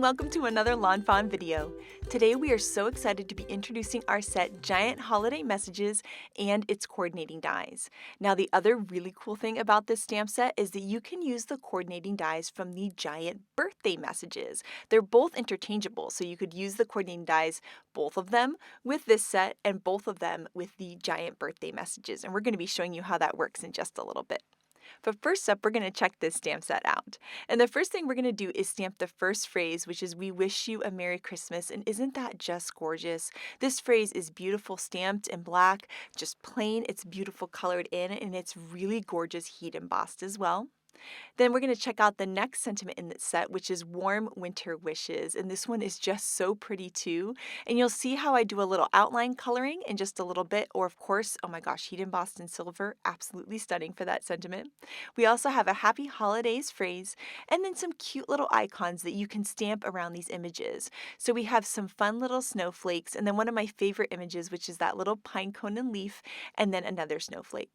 and welcome to another Lawn Fawn video. Today we are so excited to be introducing our set Giant Holiday Messages and its coordinating dies. Now the other really cool thing about this stamp set is that you can use the coordinating dies from the Giant Birthday Messages. They're both interchangeable, so you could use the coordinating dies, both of them with this set and both of them with the Giant Birthday Messages, and we're going to be showing you how that works in just a little bit. But first up, we're going to check this stamp set out. And the first thing we're going to do is stamp the first phrase, which is "We wish you a Merry Christmas." And isn't that just gorgeous? This phrase is beautiful stamped in black, just plain. It's beautiful colored in, and it's really gorgeous heat embossed as well. Then we're going to check out the next sentiment in this set, which is "Warm Winter Wishes." And this one is just so pretty too. And you'll see how I do a little outline coloring in just a little bit. Or of course, oh my gosh, heat embossed in silver. Absolutely stunning for that sentiment. We also have a Happy Holidays phrase and then some cute little icons that you can stamp around these images. So we have some fun little snowflakes and then one of my favorite images, which is that little pine cone and leaf and then another snowflake.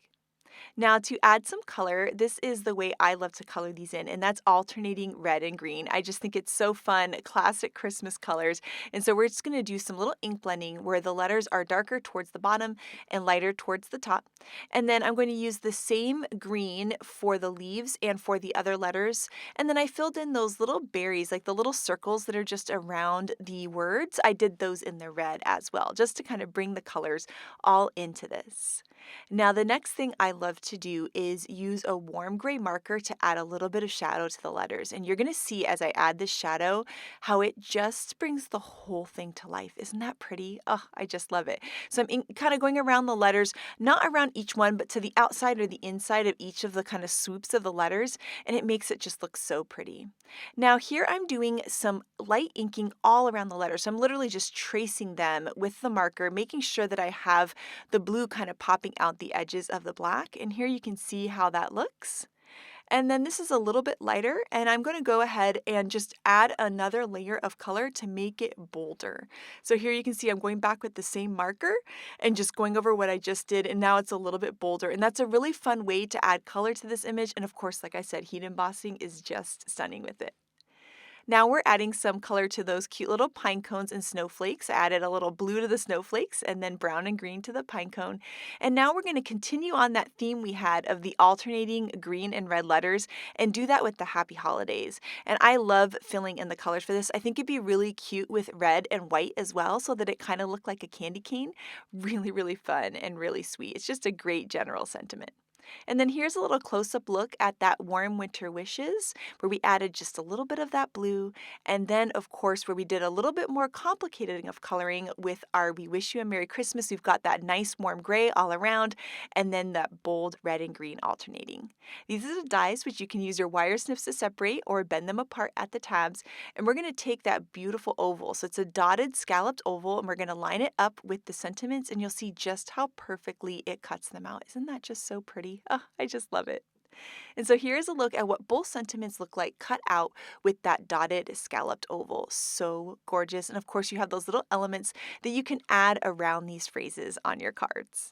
Now to add some color, this is the way I love to color these in, and that's alternating red and green. I just think it's so fun, classic Christmas colors. And so we're just going to do some little ink blending where the letters are darker towards the bottom and lighter towards the top. And then I'm going to use the same green for the leaves and for the other letters. And then I filled in those little berries, like the little circles that are just around the words. I did those in the red as well, just to kind of bring the colors all into this. Now the next thing I love to do is use a warm gray marker to add a little bit of shadow to the letters. And you're going to see as I add this shadow how it just brings the whole thing to life. Isn't that pretty? Oh, I just love it. So I'm kind of going around the letters, not around each one, but to the outside or the inside of each of the kind of swoops of the letters, and it makes it just look so pretty. Now here I'm doing some light inking all around the letters. So I'm literally just tracing them with the marker, making sure that I have the blue kind of popping out the edges of the black. And here you can see how that looks. And then this is a little bit lighter, and I'm going to go ahead and just add another layer of color to make it bolder. So here you can see I'm going back with the same marker and just going over what I just did, and now it's a little bit bolder. And that's a really fun way to add color to this image. And of course, like I said, heat embossing is just stunning with it. Now we're adding some color to those cute little pine cones and snowflakes. I added a little blue to the snowflakes and then brown and green to the pine cone. And now we're going to continue on that theme we had of the alternating green and red letters and do that with the Happy Holidays. And I love filling in the colors for this. I think it'd be really cute with red and white as well so that it kind of looked like a candy cane. Really, really fun and really sweet. It's just a great general sentiment. And then here's a little close-up look at that Warm Winter Wishes, where we added just a little bit of that blue, and then, of course, where we did a little bit more complicated of coloring with our We Wish You a Merry Christmas. We've got that nice warm gray all around, and then that bold red and green alternating. These are the dies which you can use your wire snips to separate or bend them apart at the tabs, and we're going to take that beautiful oval. So it's a dotted scalloped oval, and we're going to line it up with the sentiments, and you'll see just how perfectly it cuts them out. Isn't that just so pretty? Oh, I just love it. And so here's a look at what both sentiments look like cut out with that dotted scalloped oval. So gorgeous. And of course you have those little elements that you can add around these phrases on your cards.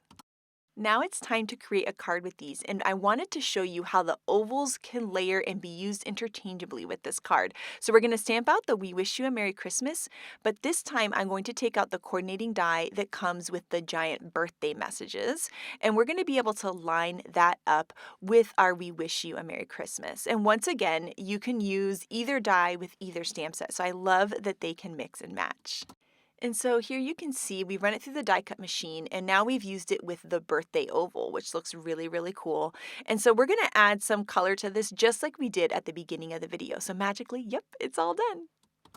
Now it's time to create a card with these, and I wanted to show you how the ovals can layer and be used interchangeably with this card. So we're going to stamp out the We Wish You a Merry Christmas, but this time I'm going to take out the coordinating die that comes with the Giant Birthday Messages, and we're going to be able to line that up with our We Wish You a Merry Christmas. And once again, you can use either die with either stamp set, so I love that they can mix and match. And so here you can see we run it through the die cut machine, and now we've used it with the birthday oval, which looks really, really cool. And so we're going to add some color to this just like we did at the beginning of the video. So magically, yep, it's all done.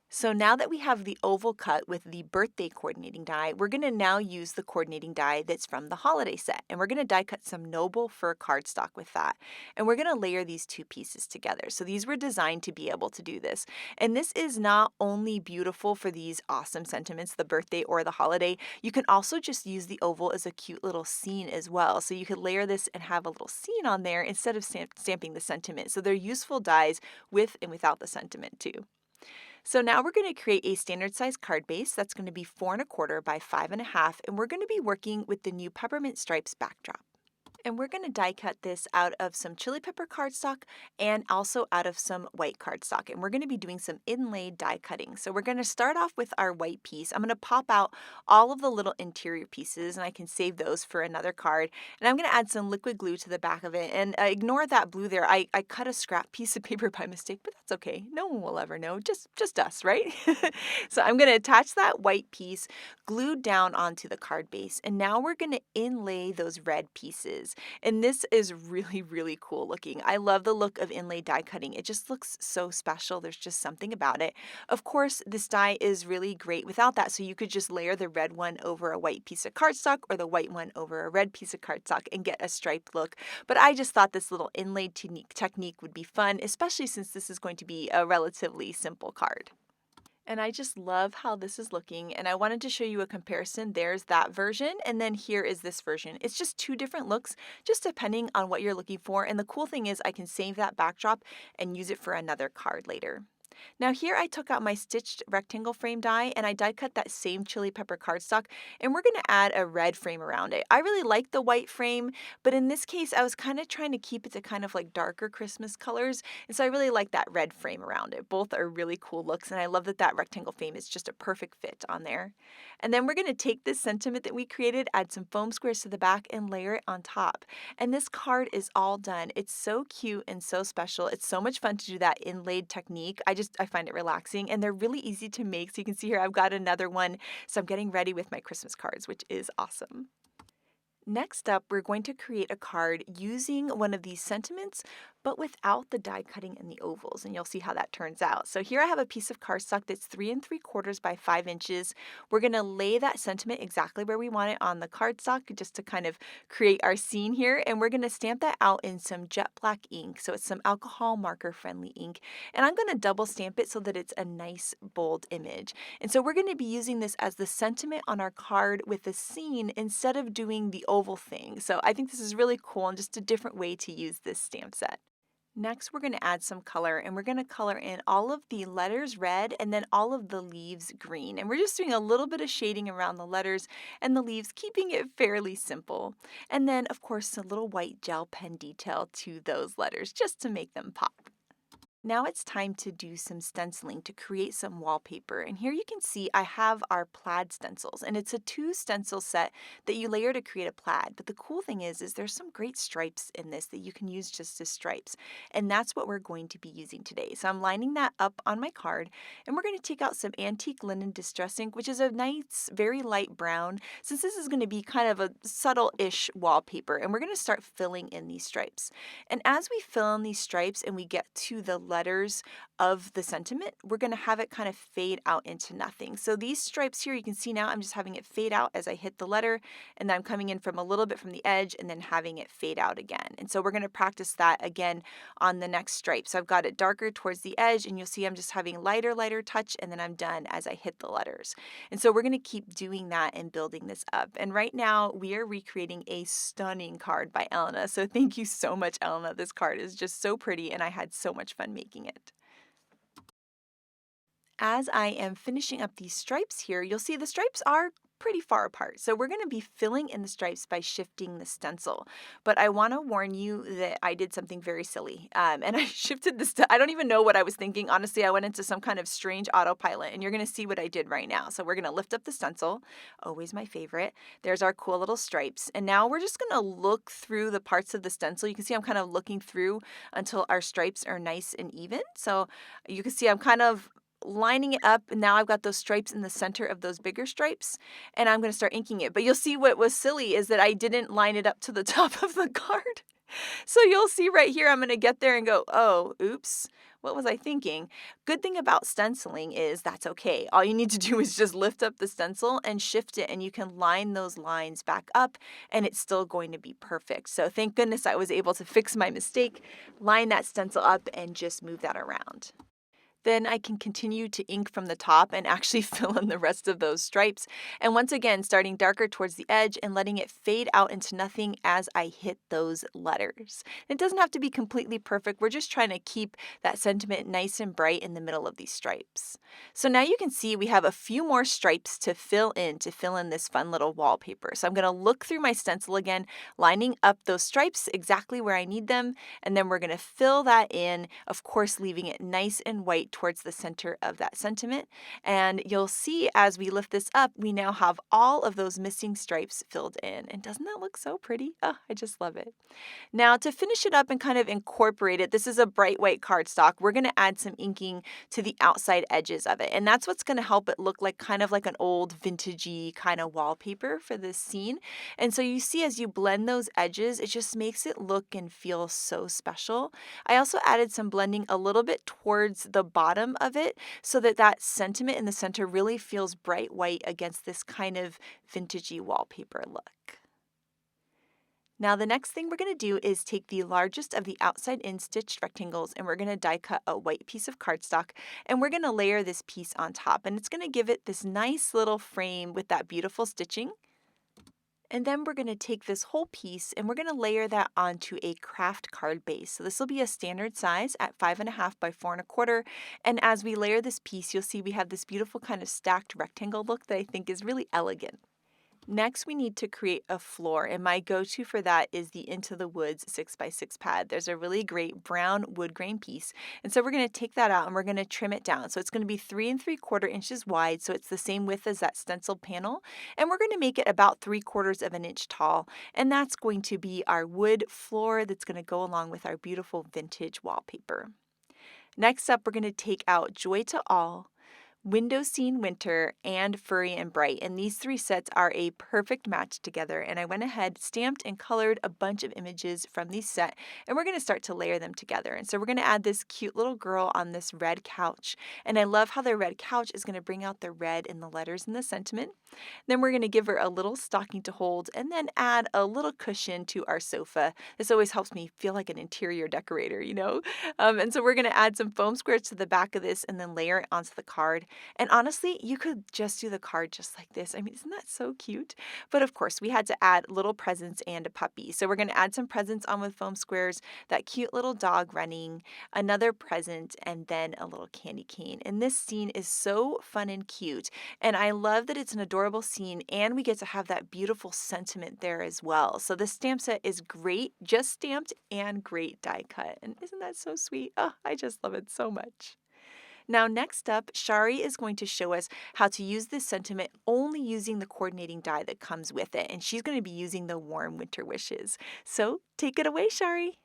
So now that we have the oval cut with the birthday coordinating die, we're going to now use the coordinating die that's from the holiday set. And we're going to die cut some noble fir cardstock with that. And we're going to layer these two pieces together. So these were designed to be able to do this. And this is not only beautiful for these awesome sentiments, the birthday or the holiday, you can also just use the oval as a cute little scene as well. So you could layer this and have a little scene on there instead of stamping the sentiment. So they're useful dies with and without the sentiment too. So now we're going to create a standard size card base that's going to be 4 1/4 by 5 1/2, and we're going to be working with the new peppermint stripes backdrop. And we're going to die cut this out of some chili pepper cardstock and also out of some white cardstock. And we're going to be doing some inlaid die cutting. So we're going to start off with our white piece. I'm going to pop out all of the little interior pieces, and I can save those for another card. And I'm going to add some liquid glue to the back of it. And ignore that blue there. I cut a scrap piece of paper by mistake, but that's okay. No one will ever know. Just us, right? So I'm going to attach that white piece glued down onto the card base. And now we're going to inlay those red pieces. And this is really, really cool looking. I love the look of inlay die cutting. It just looks so special. There's just something about it. Of course, this die is really great without that. So you could just layer the red one over a white piece of cardstock or the white one over a red piece of cardstock and get a striped look. But I just thought this little inlaid technique would be fun, especially since this is going to be a relatively simple card. And I just love how this is looking, and I wanted to show you a comparison. There's that version, and then here is this version. It's just two different looks, just depending on what you're looking for, and the cool thing is I can save that backdrop and use it for another card later. Now here I took out my stitched rectangle frame die and I die cut that same chili pepper cardstock, and we're going to add a red frame around it. I really like the white frame, but in this case I was kind of trying to keep it to kind of like darker Christmas colors, and so I really like that red frame around it. Both are really cool looks, and I love that that rectangle frame is just a perfect fit on there. And then we're going to take this sentiment that we created, add some foam squares to the back, and layer it on top. And this card is all done. It's so cute and so special. It's so much fun to do that inlaid technique. I find it relaxing, and they're really easy to make. So you can see here I've got another one. So I'm getting ready with my Christmas cards, which is awesome. Next up, we're going to create a card using one of these sentiments, but without the die cutting and the ovals, and you'll see how that turns out. So here I have a piece of cardstock that's 3 3/4 by 5 inches. We're going to lay that sentiment exactly where we want it on the cardstock just to kind of create our scene here, and we're going to stamp that out in some jet black ink. So it's some alcohol marker friendly ink, and I'm going to double stamp it so that it's a nice bold image. And so we're going to be using this as the sentiment on our card with the scene instead of doing the oval thing. So I think this is really cool and just a different way to use this stamp set. Next, we're going to add some color, and we're going to color in all of the letters red and then all of the leaves green. And we're just doing a little bit of shading around the letters and the leaves, keeping it fairly simple. And then, of course, a little white gel pen detail to those letters just to make them pop. Now it's time to do some stenciling to create some wallpaper. And here you can see I have our plaid stencils, and it's a 2 stencil set that you layer to create a plaid. But the cool thing is there's some great stripes in this that you can use just as stripes. And that's what we're going to be using today. So I'm lining that up on my card, and we're going to take out some antique linen distress ink, which is a nice, very light brown, since this is going to be kind of a subtle-ish wallpaper. And we're going to start filling in these stripes. And as we fill in these stripes and we get to the letters of the sentiment, we're going to have it kind of fade out into nothing. So these stripes here, you can see now I'm just having it fade out as I hit the letter, and then I'm coming in from a little bit from the edge and then having it fade out again. And so we're going to practice that again on the next stripe. So I've got it darker towards the edge, and you'll see I'm just having lighter touch, and then I'm done as I hit the letters. And so we're going to keep doing that and building this up. And right now we are recreating a stunning card by Elena. So thank you so much, Elena. This card is just so pretty, and I had so much fun making it. As I am finishing up these stripes here, you'll see the stripes are pretty far apart. So we're going to be filling in the stripes by shifting the stencil. But I want to warn you that I did something very silly. And I shifted the I don't even know what I was thinking. Honestly, I went into some kind of strange autopilot, and you're going to see what I did right now. So we're going to lift up the stencil, always my favorite. There's our cool little stripes. And now we're just going to look through the parts of the stencil. You can see I'm kind of looking through until our stripes are nice and even. So you can see I'm kind of lining it up, and now I've got those stripes in the center of those bigger stripes, and I'm going to start inking it. But you'll see what was silly is that I didn't line it up to the top of the card. So you'll see right here, I'm going to get there and go, oh, oops, what was I thinking? Good thing about stenciling is that's okay. All you need to do is just lift up the stencil and shift it, and you can line those lines back up, and it's still going to be perfect. So thank goodness I was able to fix my mistake, line that stencil up, and just move that around. Then I can continue to ink from the top and actually fill in the rest of those stripes. And once again, starting darker towards the edge and letting it fade out into nothing as I hit those letters. It doesn't have to be completely perfect. We're just trying to keep that sentiment nice and bright in the middle of these stripes. So now you can see we have a few more stripes to fill in this fun little wallpaper. So I'm going to look through my stencil again, lining up those stripes exactly where I need them, and then we're going to fill that in, of course, leaving it nice and white towards the center of that sentiment. And you'll see as we lift this up, we now have all of those missing stripes filled in. And doesn't that look so pretty? Oh, I just love it. Now to finish it up and kind of incorporate it, this is a bright white cardstock. We're going to add some inking to the outside edges of it. And that's what's going to help it look like kind of like an old vintagey kind of wallpaper for this scene. And so you see as you blend those edges, it just makes it look and feel so special. I also added some blending a little bit towards the bottom of it so that that sentiment in the center really feels bright white against this kind of vintagey wallpaper look. Now the next thing we're going to do is take the largest of the outside in stitched rectangles and we're going to die cut a white piece of cardstock and we're going to layer this piece on top, and it's going to give it this nice little frame with that beautiful stitching. And then we're going to take this whole piece and we're going to layer that onto a kraft card base. So this will be a standard size at 5.5 by 4.25. And as we layer this piece, you'll see we have this beautiful kind of stacked rectangle look that I think is really elegant. Next, we need to create a floor, and my go-to for that is the Into the Woods 6x6 pad. There's a really great brown wood grain piece, and so we're going to take that out and we're going to trim it down. So it's going to be 3 3/4 inches wide, so it's the same width as that stenciled panel, and we're going to make it about 3/4 of an inch tall, and that's going to be our wood floor that's going to go along with our beautiful vintage wallpaper. Next up, we're going to take out Joy to All, Window Scene Winter, and Furry and Bright. And these three sets are a perfect match together. And I went ahead, stamped, and colored a bunch of images from these set. And we're going to start to layer them together. And so we're going to add this cute little girl on this red couch. And I love how the red couch is going to bring out the red in the letters and the sentiment. Then we're going to give her a little stocking to hold and then add a little cushion to our sofa. This always helps me feel like an interior decorator, you know? And so we're going to add some foam squares to the back of this and then layer it onto the card. And honestly, you could just do the card just like this. I mean, isn't that so cute? But of course, we had to add little presents and a puppy. So we're going to add some presents on with foam squares, that cute little dog running, another present, and then a little candy cane. And this scene is so fun and cute. And I love that it's an adorable scene and we get to have that beautiful sentiment there as well. So this stamp set is great, just stamped and great die cut. And isn't that so sweet? Oh, I just love it so much. Now next up, Shari is going to show us how to use this sentiment only using the coordinating die that comes with it, and she's going to be using the Warm Winter Wishes. So take it away, Shari.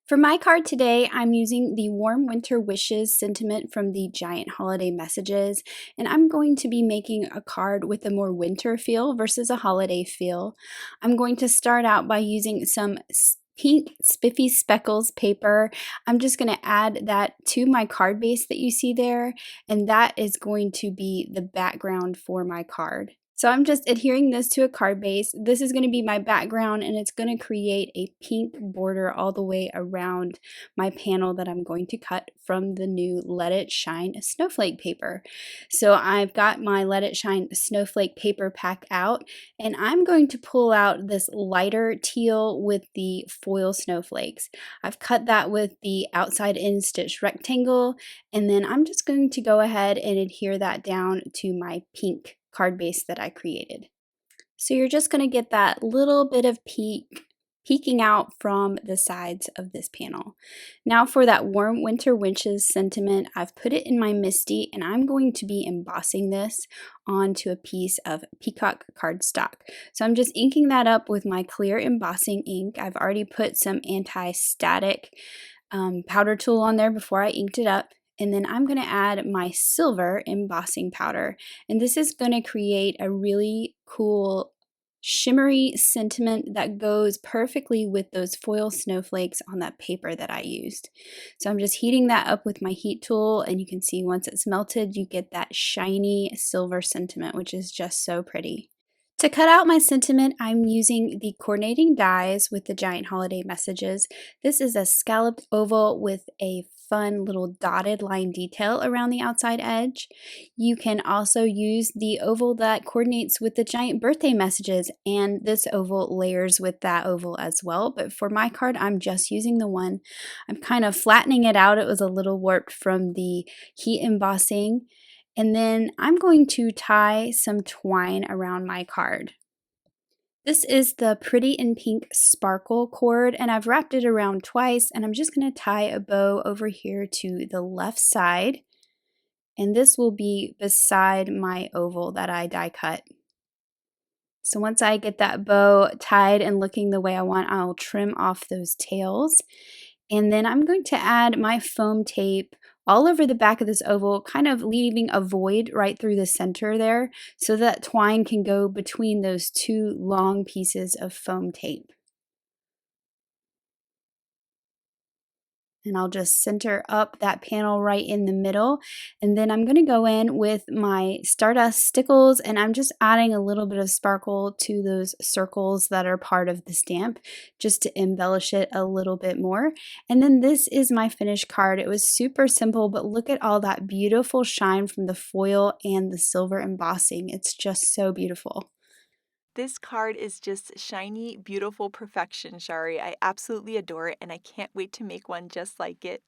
For my card today, I'm using the Warm Winter Wishes sentiment from the Giant Holiday Messages, and I'm going to be making a card with a more winter feel versus a holiday feel. I'm going to start out by using some pink spiffy speckles paper. I'm just going to add that to my card base that you see there, and that is going to be the background for my card. So I'm just adhering this to a card base. This is going to be my background, and it's going to create a pink border all the way around my panel that I'm going to cut from the new Let It Shine snowflake paper. So I've got my Let It Shine snowflake paper pack out, and I'm going to pull out this lighter teal with the foil snowflakes. I've cut that with the outside in stitched rectangle, and then I'm just going to go ahead and adhere that down to my pink card base that I created. So you're just going to get that little bit of peeking out from the sides of this panel. Now for that Warm Winter Wishes sentiment, I've put it in my Misty, and I'm going to be embossing this onto a piece of peacock cardstock. So I'm just inking that up with my clear embossing ink. I've already put some anti-static powder tool on there before I inked it up. And then I'm going to add my silver embossing powder. And this is going to create a really cool shimmery sentiment that goes perfectly with those foil snowflakes on that paper that I used. So I'm just heating that up with my heat tool, and you can see once it's melted, you get that shiny silver sentiment, which is just so pretty. To cut out my sentiment, I'm using the coordinating dies with the giant holiday messages. This is a scalloped oval with a fun little dotted line detail around the outside edge. You can also use the oval that coordinates with the giant birthday messages, and this oval layers with that oval as well. But for my card, I'm just using the one. I'm kind of flattening it out. It was a little warped from the heat embossing. And then I'm going to tie some twine around my card. This is the Pretty in Pink Sparkle cord, and I've wrapped it around twice, and I'm just going to tie a bow over here to the left side, and this will be beside my oval that I die cut. So once I get that bow tied and looking the way I want, I'll trim off those tails. And then I'm going to add my foam tape all over the back of this oval, kind of leaving a void right through the center there so that twine can go between those two long pieces of foam tape. And I'll just center up that panel right in the middle. And then I'm going to go in with my Stardust stickles, and I'm just adding a little bit of sparkle to those circles that are part of the stamp just to embellish it a little bit more. And then this is my finished card. It was super simple, but look at all that beautiful shine from the foil and the silver embossing. It's just so beautiful. This card is just shiny, beautiful perfection, Shari. I absolutely adore it, and I can't wait to make one just like it.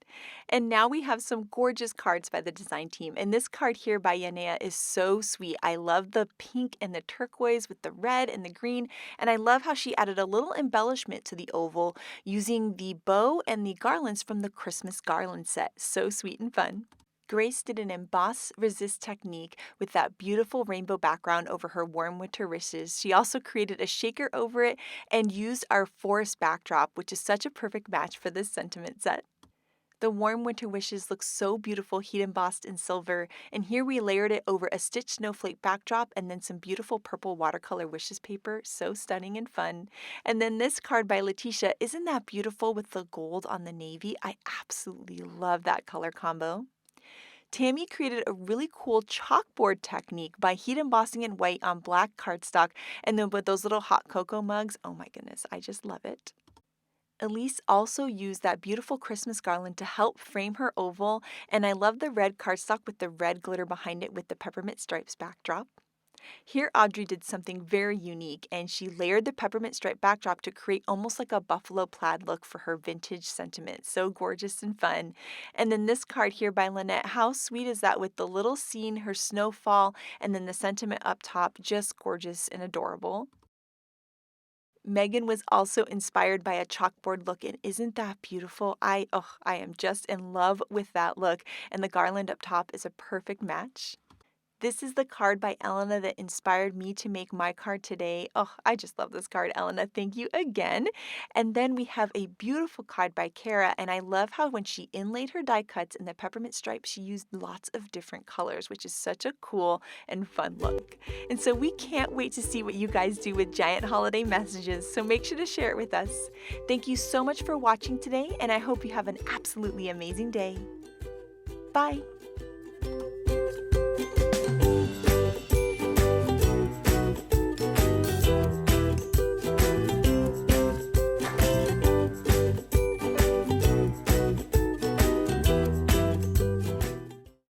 And now we have some gorgeous cards by the design team. And this card here by Yanea is so sweet. I love the pink and the turquoise with the red and the green. And I love how she added a little embellishment to the oval using the bow and the garlands from the Christmas garland set. So sweet and fun. Grace did an emboss resist technique with that beautiful rainbow background over her warm winter wishes. She also created a shaker over it and used our forest backdrop, which is such a perfect match for this sentiment set. The warm winter wishes look so beautiful heat embossed in silver, and here we layered it over a stitched snowflake backdrop and then some beautiful purple watercolor wishes paper. So stunning and fun. And then this card by Letitia, isn't that beautiful with the gold on the navy? I absolutely love that color combo. Tammy created a really cool chalkboard technique by heat embossing in white on black cardstock and then with those little hot cocoa mugs. Oh my goodness, I just love it. Elise also used that beautiful Christmas garland to help frame her oval, and I love the red cardstock with the red glitter behind it with the peppermint stripes backdrop. Here, Audrey did something very unique, and she layered the peppermint stripe backdrop to create almost like a buffalo plaid look for her vintage sentiment. So gorgeous and fun. And then this card here by Lynette, how sweet is that with the little scene, her snowfall, and then the sentiment up top, just gorgeous and adorable. Megan was also inspired by a chalkboard look, and isn't that beautiful? I am just in love with that look, and the garland up top is a perfect match. This is the card by Elena that inspired me to make my card today. Oh, I just love this card, Elena. Thank you again. And then we have a beautiful card by Kara, and I love how when she inlaid her die cuts in the peppermint stripes, she used lots of different colors, which is such a cool and fun look. And so we can't wait to see what you guys do with giant holiday messages, so make sure to share it with us. Thank you so much for watching today, and I hope you have an absolutely amazing day. Bye.